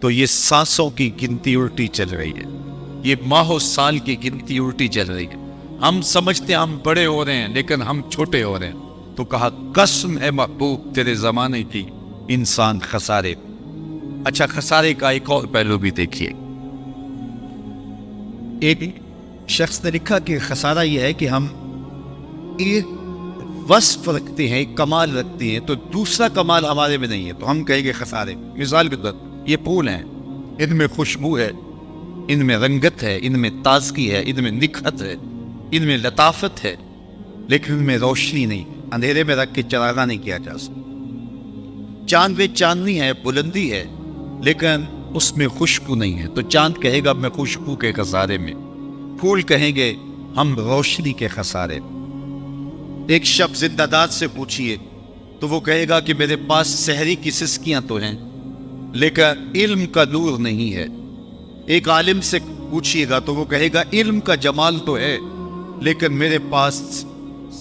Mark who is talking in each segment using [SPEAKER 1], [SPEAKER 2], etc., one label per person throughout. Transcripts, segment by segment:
[SPEAKER 1] تو یہ سانسوں کی گنتی الٹی چل رہی ہے، یہ ماہ و سال کی گنتی الٹی چل رہی ہے. ہم سمجھتے ہیں ہم بڑے ہو رہے ہیں لیکن ہم چھوٹے ہو رہے ہیں. تو کہا قسم ہے محبوب تیرے زمانے کی، انسان خسارے. اچھا خسارے کا ایک اور پہلو بھی دیکھیے. ایک شخص نے لکھا کہ خسارہ یہ ہے کہ ہم ایک وصف رکھتے ہیں، ایک کمال رکھتے ہیں، تو دوسرا کمال ہمارے میں نہیں ہے تو ہم کہیں گے خسارے. مثال کے طور یہ پھول ہیں، ان میں خوشبو ہے، ان میں رنگت ہے، ان میں تازگی ہے، ان میں نکھت ہے، ان میں لطافت ہے، لیکن ان میں روشنی نہیں. اندھیرے میں رکھ کے چراغاں نہیں کیا جا سکتا. چاند میں چاندنی ہے، بلندی ہے، لیکن اس میں خوشبو نہیں ہے، تو چاند کہے گا میں خوشبو کے خسارے میں، پھول کہیں گے ہم روشنی کے خسارے. ایک شخص زندہ داد سے پوچھئے تو وہ کہے گا کہ میرے پاس سحری کی سسکیاں تو ہیں لیکن علم کا نور نہیں ہے. ایک عالم سے پوچھئے گا تو وہ کہے گا علم کا جمال تو ہے لیکن میرے پاس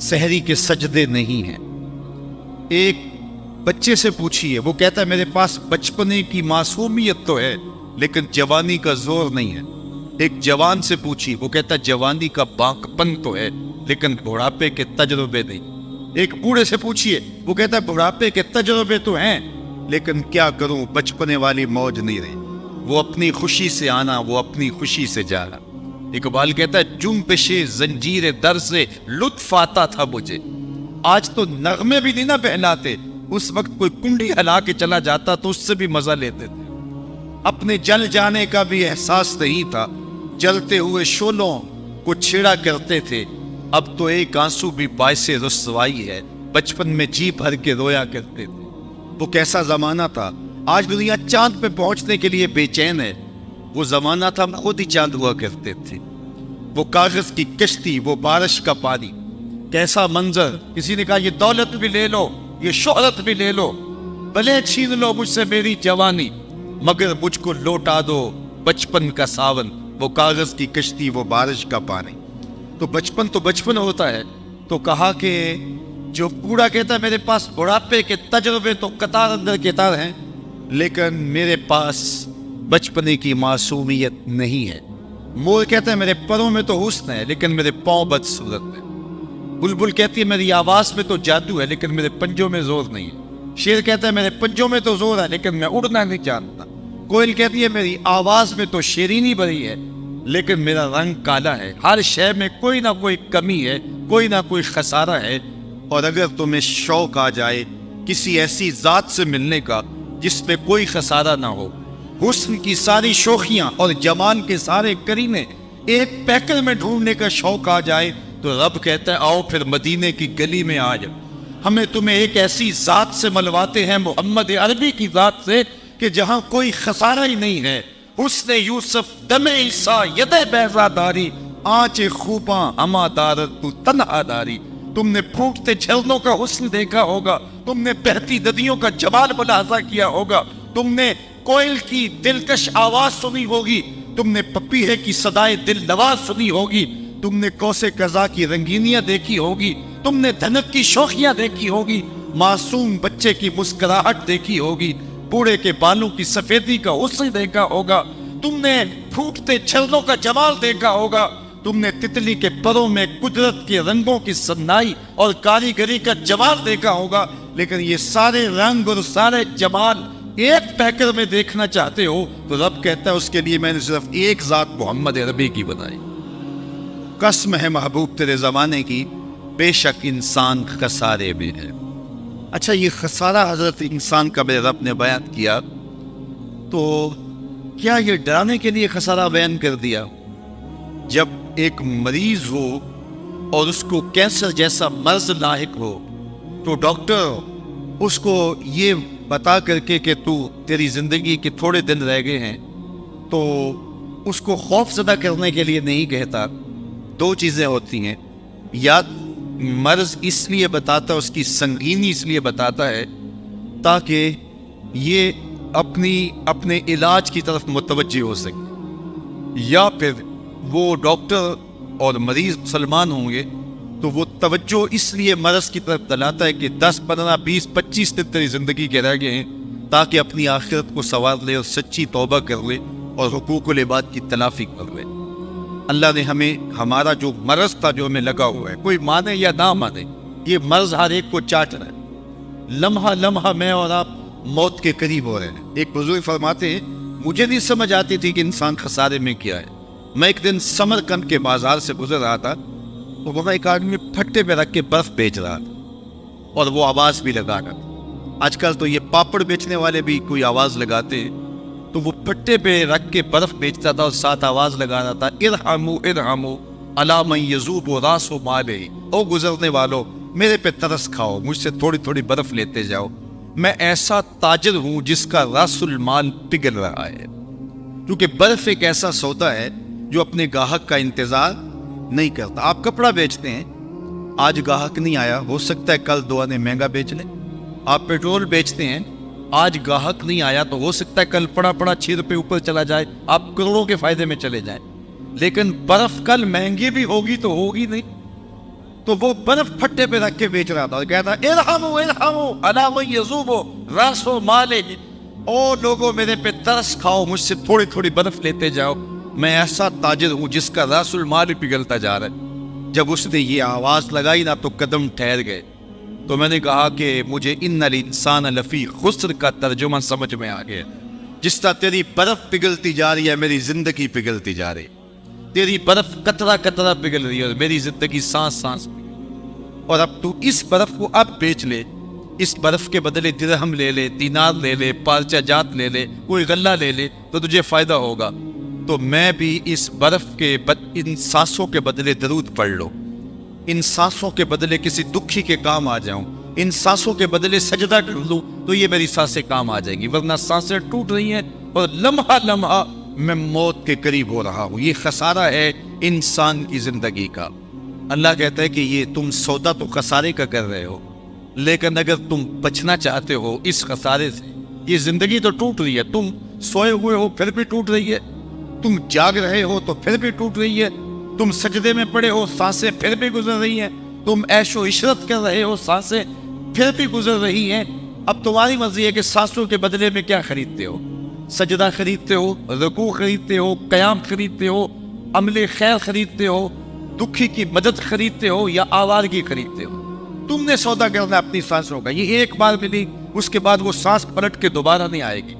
[SPEAKER 1] سحری کے سجدے نہیں ہیں. ایک بچے سے پوچھئے، وہ کہتا ہے میرے پاس بچپنے کی معصومیت تو ہے لیکن جوانی کا زور نہیں ہے. ایک جوان سے پوچھئے، وہ کہتا ہے جوانی کا بانکپن تو ہے لیکن بڑھاپے کے تجربے نہیں. ایک بوڑھے سے پوچھئے، وہ کہتا ہے بڑھاپے کے تجربے تو ہیں لیکن کیا کروں بچپنے والی موج نہیں رہی. وہ اپنی خوشی سے آنا، وہ اپنی خوشی سے جانا. اقبال کہتا ہے جنبشِ زنجیر در سے لطف آتا تھا مجھے. آج تو نغمے بھی نہیں نہ بہلاتے، اس وقت کوئی کنڈی ہلا کے چلا جاتا تو اس سے بھی مزہ لیتے تھے. اپنے جل جانے کا بھی احساس نہیں تھا، جلتے ہوئے شعلوں کو چھیڑا کرتے تھے. اب تو ایک آنسو بھی باعث رسوائی ہے، بچپن میں جی بھر کے رویا کرتے تھے. وہ کیسا زمانہ تھا. آج دنیا چاند پہ پہنچنے کے لیے بے چین ہے، وہ زمانہ تھا ہم خود ہی چاند ہوا کرتے تھے. وہ کاغذ کی کشتی، وہ بارش کا پانی، کیسا منظر. کسی نے کہا یہ دولت بھی لے لو، یہ شہرت بھی لے لو، بھلے چھین لو مجھ سے میری جوانی، مگر مجھ کو لوٹا دو بچپن کا ساون. وہ کاغذ کی کشتی، وہ بارش کا پانی. تو بچپن ہوتا ہے. تو کہا کہ جو بوڑھا کہتا ہے میرے پاس بڑھاپے کے تجربے تو قطار اندر قطار ہیں لیکن میرے پاس بچپنے کی معصومیت نہیں ہے. مور کہتا ہے میرے پروں میں تو حسن ہے لیکن میرے پاؤں بدصورت ہیں. بلبل کہتی ہے میری آواز میں تو جادو ہے لیکن میرے پنجوں میں زور نہیں ہے. شیر کہتا ہے میرے پنجوں میں تو زور ہے لیکن میں اڑنا نہیں جانتا. کوئل کہتی ہے میری آواز میں تو شیرینی بھری ہے لیکن میرا رنگ کالا ہے. ہر شے میں کوئی نہ کوئی کمی ہے، کوئی نہ کوئی خسارہ ہے. اور اگر تمہیں شوق آ جائے کسی ایسی ذات سے ملنے کا جس میں کوئی خسارہ نہ ہو، حسن کی ساری شوخیاں اور جمال کے سارے کرینے ایک پیکر میں ڈھونڈنے کا شوق آ جائے، تو رب کہتا ہے آؤ پھر مدینے کی گلی میں آ جاؤ، ہمیں تمہیں ایک ایسی ذات سے ملواتے ہیں، محمد عربی کی ذات سے، کہ جہاں کوئی خسارہ ہی نہیں ہے. حسن یوسف دم عیسیٰ ید بیضا داری، آنچ خوباں ہما دارت تو تنہا داری. تم نے پھوٹتے جھرنوں کا حسن دیکھا ہوگا، تم نے بہتی ندیوں کا جمال ملاحظہ کیا ہوگا، تم نے کوئل کی دلکش آواز سنی ہوگی، تم نے پپیہے کی صدائے دل نواز سنی ہوگی، تم نے کوسے قضا کی رنگینیاں دیکھی ہوگی، تم نے دھنک کی شوخیاں دیکھی ہوگی، معصوم بچے کی مسکراہٹ دیکھی ہوگی، بوڑھے کے بالوں کی سفیدی کا حسن دیکھا ہوگا، تم نے پھوٹتے جھرنوں کا جمال دیکھا ہوگا، تم نے تتلی کے پروں میں قدرت کے رنگوں کی سنائی اور کاریگری کا جمال دیکھا ہوگا. لیکن یہ سارے رنگ اور سارے جمال ایک پیکر میں دیکھنا چاہتے ہو تو رب کہتا ہے اس کے لیے میں نے صرف ایک ذات محمد عربی کی بنائی. قسم ہے محبوب تیرے زمانے کی، بے شک انسان خسارے میں ہے. اچھا یہ خسارہ حضرت انسان کا میرے رب نے بیان کیا، تو کیا یہ ڈرانے کے لیے خسارہ بیان کر دیا؟ جب ایک مریض ہو اور اس کو کینسر جیسا مرض لاحق ہو تو ڈاکٹر اس کو یہ بتا کر کے کہ تیری زندگی کے تھوڑے دن رہ گئے ہیں، تو اس کو خوف زدہ کرنے کے لیے نہیں کہتا. دو چیزیں ہوتی ہیں، یا مرض اس لیے بتاتا، اس کی سنگینی اس لیے بتاتا ہے تاکہ یہ اپنے علاج کی طرف متوجہ ہو سکے، یا پھر وہ ڈاکٹر اور مریض مسلمان ہوں گے تو وہ توجہ اس لیے مرض کی طرف دلاتا ہے کہ 10 15 20 25 دن تیری زندگی کے رہ گئے ہیں، تاکہ اپنی آخرت کو سنوار لے اور سچی توبہ کر لے اور حقوق العباد کی تلافی کر لے۔ اللہ نے ہمیں ہمارا جو مرض تھا جو ہمیں لگا ہوا ہے، کوئی مانے یا نہ مانے، یہ مرض ہر ایک کو چاٹ رہا ہے۔ لمحہ لمحہ میں اور آپ موت کے قریب ہو رہے ہیں۔ ایک بزرگ فرماتے ہیں مجھے نہیں سمجھ آتی تھی کہ انسان خسارے میں کیا ہے۔ میں ایک دن سمرقند کے بازار سے گزر رہا تھا تو وہاں ایک آدمی پھٹے پہ رکھ کے برف بیچ رہا تھا اور وہ آواز بھی لگا رہا تھا۔ آج کل تو یہ پاپڑ بیچنے والے بھی کوئی آواز لگاتے ہیں، تو وہ پھٹے پہ رکھ کے برف بیچتا تھا اور ساتھ آواز لگا رہا تھا ارحموا ارحموا الا من یذوب راس مالہ، او گزرنے والو میرے پہ ترس کھاؤ، مجھ سے تھوڑی تھوڑی برف لیتے جاؤ، میں ایسا تاجر ہوں جس کا راس المال پگھل رہا ہے۔ کیونکہ برف ایک ایسا سودا ہے جو اپنے گاہک کا انتظار نہیں کرتا۔ آپ کپڑا بیچتے ہیں، آج گاہک نہیں آیا، ہو سکتا ہے کل دو آنے مہنگا بیچ لیں۔ آپ پیٹرول بیچتے ہیں، آج گاہک نہیں آیا تو ہو سکتا ہے کل پڑا 6 روپے اوپر چلا جائے، آپ کروڑوں کے فائدے میں چلے جائیں۔ لیکن برف کل مہنگی بھی ہوگی تو ہوگی نہیں۔ تو وہ برف پھٹے پہ رکھ کے بیچ رہا تھا اور کہتا ارحموا ارحموا الا من یذوب راس مالہ، او لوگوں میرے پہ ترس کھاؤ، مجھ سے تھوڑی تھوڑی برف لیتے جاؤ، میں ایسا تاجر ہوں جس کا راس المال پگھلتا جا رہا ہے۔ جب اس نے یہ آواز لگائی نا تو قدم ٹھہر گئے۔ تو میں نے کہا کہ مجھے ان الانسان لفی خسر کا ترجمہ سمجھ میں آ گیا۔ جس طرح تیری برف پگھلتی جا رہی ہے میری زندگی پگھلتی جا رہی، تیری برف قطرہ قطرہ پگھل رہی ہے اور میری زندگی سانس سانس پگھل، اور اب تو اس برف کو اب بیچ لے، اس برف کے بدلے درہم لے لے، دینار لے لے، پارچہ جات لے لے، کوئی غلہ لے لے تو تجھے فائدہ ہوگا۔ تو میں بھی اس برف کے ان سانسوں کے بدلے درود پڑھ لو، ان سانسوں کے بدلے کسی دکھی کے کام آ جاؤں، ان سانسوں کے بدلے سجدہ کر لوں تو یہ میری سانسیں کام آ جائیں گی، ورنہ سانسیں ٹوٹ رہی ہیں اور لمحہ لمحہ میں موت کے قریب ہو رہا ہوں۔ یہ خسارہ ہے انسان کی زندگی کا۔ اللہ کہتا ہے کہ یہ تم سودا تو خسارے کا کر رہے ہو، لیکن اگر تم بچنا چاہتے ہو اس خسارے سے، یہ زندگی تو ٹوٹ رہی ہے، تم سوئے ہوئے ہو پھر بھی ٹوٹ رہی ہے، تم جاگ رہے ہو تو پھر بھی ٹوٹ رہی ہے، تم سجدے میں پڑے ہو سانسیں پھر بھی گزر رہی ہیں، تم عیش و عشرت کر رہے ہو سانسیں پھر بھی گزر رہی ہیں۔ اب تمہاری مرضی ہے کہ سانسوں کے بدلے میں کیا خریدتے ہو، سجدہ خریدتے ہو، رکوع خریدتے ہو، قیام خریدتے ہو، عمل خیر خریدتے ہو، دکھی کی مدد خریدتے ہو یا آوارگی خریدتے ہو۔ تم نے سودا کرنا اپنی سانسوں کا، یہ ایک بار ملی اس کے بعد وہ سانس پلٹ کے دوبارہ نہیں آئے گی۔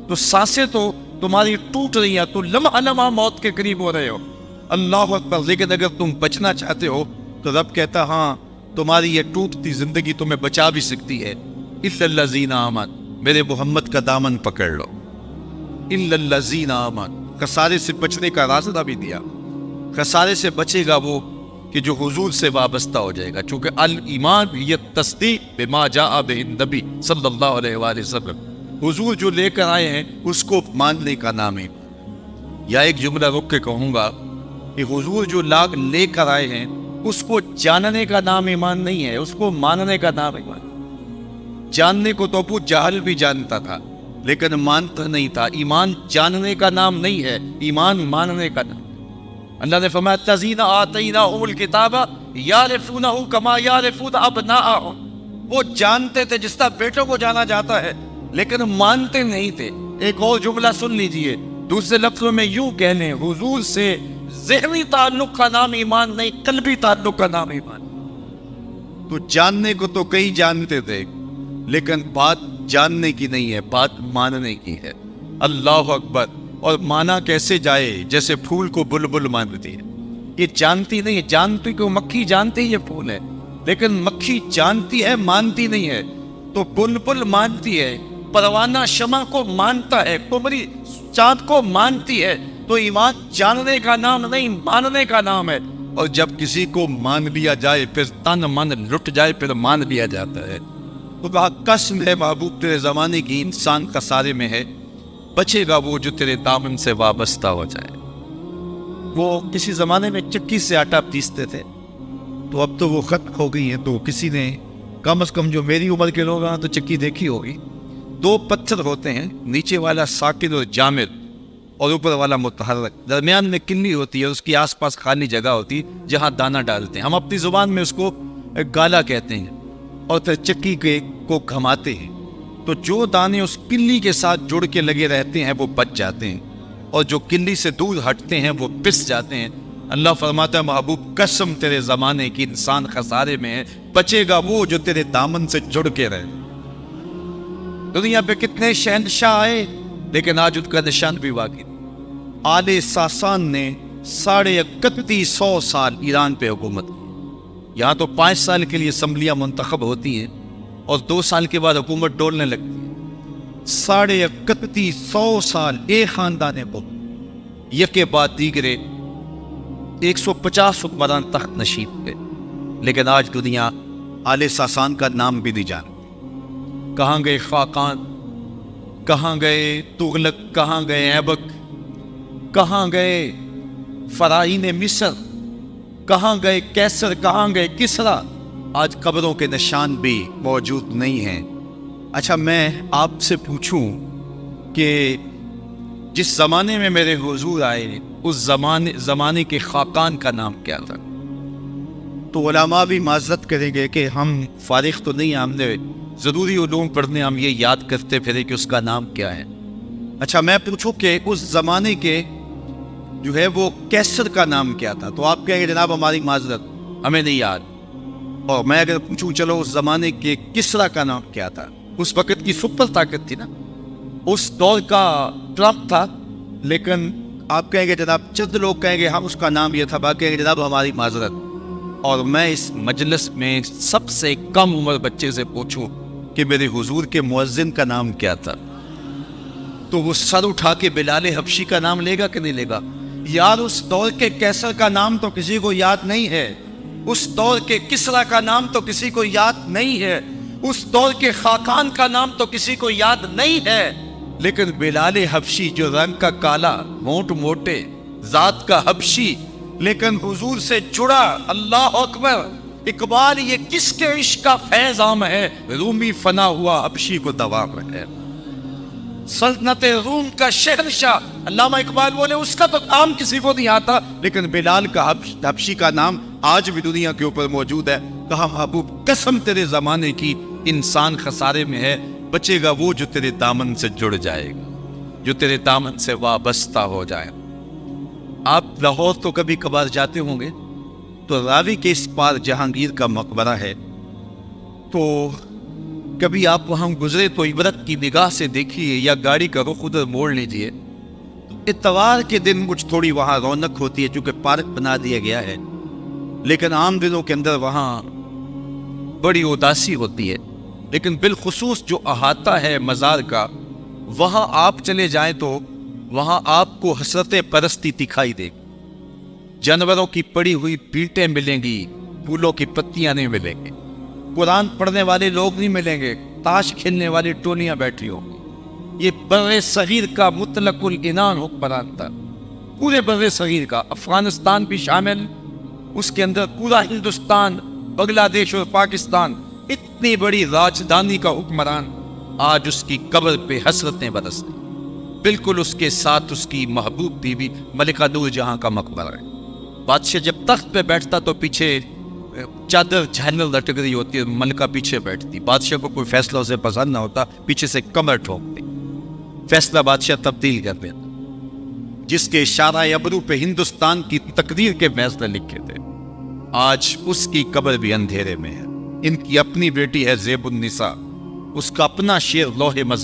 [SPEAKER 1] تو سانسیں تو تمہاری ٹوٹ رہی ہیں، تو لمحہ لمحہ موت کے قریب ہو رہے ہو، اللہ اکبر۔ لیکن اگر تم بچنا چاہتے ہو تو رب کہتا ہاں تمہاری یہ ٹوٹتی زندگی تمہیں بچا بھی سکتی ہے۔ الا الذین آمنوا، میرے محمد کا دامن پکڑ لو، الا الذین آمنوا، خسارے سے بچنے کا راستہ بھی دیا۔ خسارے سے بچے گا وہ کہ جو حضور سے وابستہ ہو جائے گا، چونکہ الایمان یہ تصدیق بما جاء بہ النبی صلی اللہ علیہ وآلہ وسلم، حضور جو لے کر آئے ہیں اس کو ماننے کا نام ہے۔ یا ایک جملہ رک کے کہوں گا کہ حضور جو لاگ لے کر آئے ہیں اس کو جاننے کا نام ایمان نہیں ہے، اس کو ماننے کا نام ایمان۔ جاننے کو تو ابو جہل بھی جانتا تھا لیکن مانتا نہیں تھا۔ ایمان جاننے کا نام نہیں ہے، ایمان ماننے کا نام۔ اللہ نے فرمایا الذین آتیناہم الکتاب یعرفونہ کما یعرفون ابناءہم، وہ جانتے تھے جس طرح بیٹوں کو جانا جاتا ہے لیکن مانتے نہیں تھے۔ ایک اور جملہ سن لیجئے، دوسرے لفظوں میں یوں کہہ لیں، حضور سے ذہنی تعلق کا نام ایمان نہیں، قلبی تعلق کا نام ایمان۔ تو جاننے کو تو کئی جانتے تھے لیکن بات جاننے کی نہیں ہے، بات ماننے کی ہے۔ اللہ اکبر۔ اور مانا کیسے جائے؟ جیسے پھول کو بلبل مانتی ہے، یہ جانتی نہیں ہے، جانتی کو مکھی جانتی یہ پھول ہے، لیکن مکھی جانتی ہے مانتی نہیں ہے۔ تو بلبل مانتی ہے، پروانہ شمع کو مانتا ہے، قمری چاند کو مانتی ہے۔ تو ایمان جاننے کا نام نہیں، ماننے کا نام ہے۔ اور جب کسی کو مان لیا جائے پھر تن من لٹ جائے پھر مان لیا جاتا ہے۔ تو کہا قسم ہے محبوب تیرے زمانے کی، انسان کا سارے میں ہے، بچے گا وہ جو تیرے دامن سے وابستہ ہو جائے۔ وہ کسی زمانے میں چکی سے آٹا پیستے تھے، تو اب تو وہ ختم ہو گئی ہیں۔ تو کسی نے کم از کم جو میری عمر کے لوگ ہیں تو چکی دیکھی ہوگی۔ 2 پتھر ہوتے ہیں، نیچے والا ساکن اور جامد اور اوپر والا متحرک، درمیان میں کنی ہوتی ہے، اس کی آس پاس خالی جگہ ہوتی ہے جہاں دانہ ڈالتے ہیں۔ ہم اپنی زبان میں اس کو گالا کہتے ہیں، اور پھر چکی کو گھماتے ہیں تو جو دانے اس کلی کے ساتھ جڑ کے لگے رہتے ہیں وہ بچ جاتے ہیں، اور جو کلی سے دور ہٹتے ہیں وہ پس جاتے ہیں۔ اللہ فرماتا ہے محبوب قسم تیرے زمانے کی انسان خسارے میں ہے، بچے گا وہ جو تیرے دامن سے جڑ کے رہے۔ دنیا پہ کتنے شہنشاہ آئے لیکن آج ان کا نشان بھی باقی نہیں۔ آل ساسان نے 3150 سال ایران پہ حکومت کی۔ یہاں تو 5 سال کے لیے اسمبلیاں منتخب ہوتی ہیں اور 2 سال کے بعد حکومت ڈولنے لگتی ہے۔ 3150 سال ایک خاندان کو یکے بعد دیگرے 150 حکمران تخت نشین تھے، لیکن آج دنیا آل ساسان کا نام بھی نہیں جانتی۔ کہاں گئے خاقان، کہاں گئے تغلق، کہاں گئے ایبک، کہاں گئے فراعین مصر، کہاں گئے کیسر، کہاں گئے کسرا؟ آج قبروں کے نشان بھی موجود نہیں ہیں۔ اچھا میں آپ سے پوچھوں کہ جس زمانے میں میرے حضور آئے اس زمانے کے خاقان کا نام کیا تھا؟ تو علماء بھی معذرت کریں گے کہ ہم فارغ تو نہیں، ہم نے ضروری علوم پڑھنے ہم یہ یاد کرتے پھرے کہ اس کا نام کیا ہے۔ اچھا میں پوچھوں کہ اس زمانے کے جو ہے وہ کیسر کا نام کیا تھا؟ تو آپ کہیں گے جناب ہماری معذرت، ہمیں نہیں یاد۔ اور میں اگر پوچھوں چلو اس زمانے کے کسرا کا نام کیا تھا؟ اس وقت کی سپر طاقت تھی نا، اس دور کا ٹرمپ تھا، لیکن آپ کہیں گے جناب، چند لوگ کہیں گے ہم اس کا نام یہ تھا، باقی کہیں گے جناب ہماری معذرت۔ اور میں اس مجلس میں سب سے کم عمر بچے سے پوچھوں کہ میرے حضور کے مؤذن کا نام کیا تھا، تو وہ سر اٹھا کے بلال حبشی کا نام لے گا کہ نہیں لے گا؟ یار اس دور کے کیسر کا نام تو کسی کو یاد نہیں ہے، اس دور کے کسرا کا نام تو کسی کو یاد نہیں ہے، اس دور کے خاقان کا نام تو کسی کو یاد نہیں ہے، لیکن بلال حبشی جو رنگ کا کالا، مونٹ موٹے، ذات کا حبشی، لیکن حضور سے جڑا، اللہ اکبر! اقبال یہ کس کے عشق کا فیض عام ہے، رومی فنا ہوا حبشی کو دوام ہے۔ سلطنت روم کا شہنشاہ علامہ اقبال بولے اس کا تو نام کسی کو نہیں آتا، لیکن بلال کا حبشی کا نام آج بھی دنیا کے اوپر موجود ہے۔ کہا محبوب قسم تیرے زمانے کی انسان خسارے میں ہے، بچے گا وہ جو تیرے دامن سے جڑ جائے گا، جو تیرے دامن سے وابستہ ہو جائے۔ آپ لاہور تو کبھی کبھار جاتے ہوں گے، تو راوی کے اس پار جہانگیر کا مقبرہ ہے، تو کبھی آپ وہاں گزرے تو عبرت کی نگاہ سے دیکھیے یا گاڑی کا رخ ادھر موڑ لیجیے۔ اتوار کے دن کچھ تھوڑی وہاں رونق ہوتی ہے چونکہ پارک بنا دیا گیا ہے، لیکن عام دنوں کے اندر وہاں بڑی اداسی ہوتی ہے۔ لیکن بالخصوص جو احاطہ ہے مزار کا، وہاں آپ چلے جائیں تو وہاں آپ کو حسرت پرستی دکھائی دے گی، جانوروں کی پڑی ہوئی پیٹیں ملیں گی، پھولوں کی پتیاں نہیں ملیں گی، قرآن پڑھنے والے لوگ نہیں ملیں گے، تاش کھیلنے والی ٹولیاں بیٹھی ہوں گی۔ یہ بر صغیر کا مطلق العنان حکمران تھا، پورے بر صغیر کا، افغانستان بھی شامل، اس کے اندر پورا ہندوستان، بنگلہ دیش اور پاکستان، اتنی بڑی راجدھانی کا حکمران، آج اس کی قبر پہ حسرتیں برستی۔ بالکل اس کے ساتھ اس کی محبوب بیوی ملکہ نور جہاں کا مقبرہ ہے۔ بادشاہ جب تخت پہ بیٹھتا تو پیچھے چادر جھالر لٹک رہی ہوتی ہے، ملکہ پیچھے بیٹھتی، بادشاہ کو کوئی فیصلہ اسے پسند نہ ہوتا، پیچھے سے کمر ٹھوکتی، فیصلہ بادشاہ تبدیل کر دیتا، جس کے اشارہ ابرو پہ ہندوستان کی تقدیر کے فیصلے لکھے تھے۔ آج اس کی قبر بھی اندھیرے میں ہے۔ ان کی اپنی بیٹی ہے زیب النساء، اس کا اپنا شعر لوح مزار